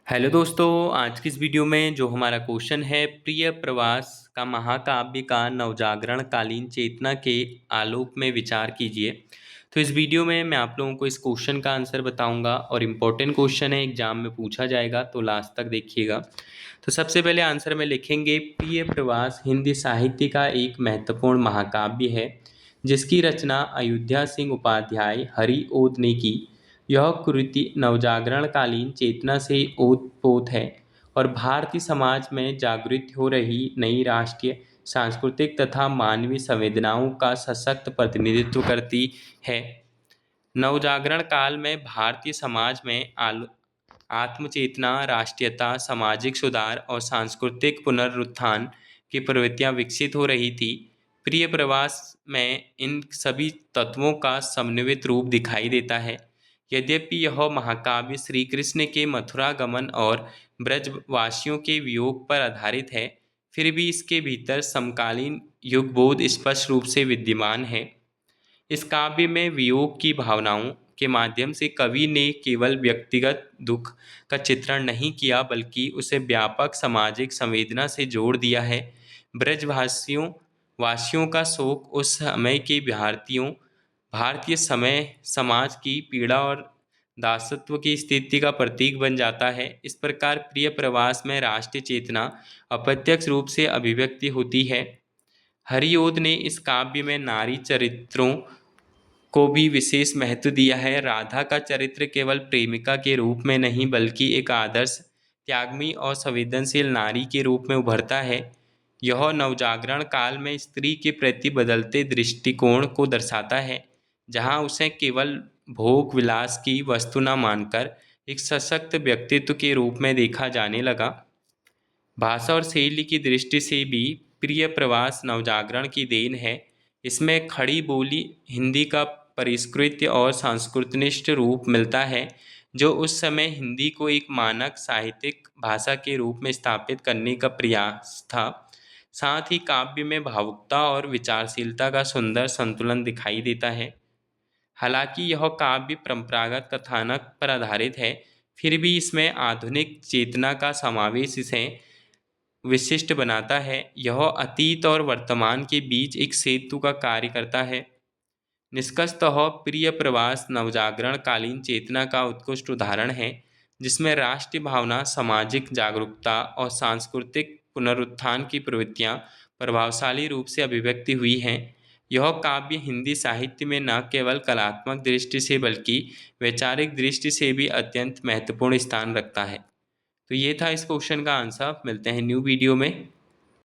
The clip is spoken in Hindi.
हेलो दोस्तों, आज की इस वीडियो में जो हमारा क्वेश्चन है प्रिय प्रवास का महाकाव्य का नवजागरण कालीन चेतना के आलोक में विचार कीजिए। तो इस वीडियो में मैं आप लोगों को इस क्वेश्चन का आंसर बताऊंगा और इम्पोर्टेंट क्वेश्चन है, एग्जाम में पूछा जाएगा, तो लास्ट तक देखिएगा। तो सबसे पहले आंसर में लिखेंगे प्रिय प्रवास हिंदी साहित्य का एक महत्वपूर्ण महाकाव्य है जिसकी रचना अयोध्या सिंह उपाध्याय हरिओद ने की। यह कृति नवजागरणकालीन चेतना से ओतप्रोत है और भारतीय समाज में जागृत हो रही नई राष्ट्रीय सांस्कृतिक तथा मानवीय संवेदनाओं का सशक्त प्रतिनिधित्व करती है। नवजागरण काल में भारतीय समाज में आत्मचेतना, राष्ट्रीयता, सामाजिक सुधार और सांस्कृतिक पुनरुत्थान की प्रवृत्तियां विकसित हो रही थी। प्रिय प्रवास में इन सभी तत्वों का समन्वित रूप दिखाई देता है। यद्यपि यह महाकाव्य श्री कृष्ण के मथुरा गमन और ब्रजवासियों के वियोग पर आधारित है, फिर भी इसके भीतर समकालीन युगबोध स्पष्ट रूप से विद्यमान है। इस काव्य में वियोग की भावनाओं के माध्यम से कवि ने केवल व्यक्तिगत दुख का चित्रण नहीं किया बल्कि उसे व्यापक सामाजिक संवेदना से जोड़ दिया है। ब्रजवासियों वासियों का शोक उस समय के भारतीय समय समाज की पीड़ा और दासत्व की स्थिति का प्रतीक बन जाता है। इस प्रकार प्रिय प्रवास में राष्ट्रीय चेतना अप्रत्यक्ष रूप से अभिव्यक्ति होती है। हरिओद ने इस काव्य में नारी चरित्रों को भी विशेष महत्व दिया है। राधा का चरित्र केवल प्रेमिका के रूप में नहीं बल्कि एक आदर्श, त्यागमी और संवेदनशील नारी के रूप में उभरता है। यह नवजागरण काल में स्त्री के प्रति बदलते दृष्टिकोण को दर्शाता है, जहाँ उसे केवल भोग विलास की वस्तु न मानकर एक सशक्त व्यक्तित्व के रूप में देखा जाने लगा। भाषा और शैली की दृष्टि से भी प्रिय प्रवास नवजागरण की देन है। इसमें खड़ी बोली हिंदी का परिष्कृत और संस्कृतनिष्ठ रूप मिलता है, जो उस समय हिंदी को एक मानक साहित्यिक भाषा के रूप में स्थापित करने का प्रयास था। साथ ही काव्य में भावुकता और विचारशीलता का सुंदर संतुलन दिखाई देता है। हालांकि यह काव्य परंपरागत कथानक पर आधारित है, फिर भी इसमें आधुनिक चेतना का समावेश इसे विशिष्ट बनाता है। यह अतीत और वर्तमान के बीच एक सेतु का कार्य करता है। निष्कर्षतः प्रिय प्रवास नवजागरण कालीन चेतना का उत्कृष्ट उदाहरण है, जिसमें राष्ट्रीय भावना, सामाजिक जागरूकता और सांस्कृतिक पुनरुत्थान की प्रवृत्तियां प्रभावशाली रूप से अभिव्यक्ति हुई हैं। यह काव्य हिंदी साहित्य में न केवल कलात्मक दृष्टि से बल्कि वैचारिक दृष्टि से भी अत्यंत महत्वपूर्ण स्थान रखता है। तो ये था इस क्वेश्चन का आंसर। मिलते हैं न्यू वीडियो में।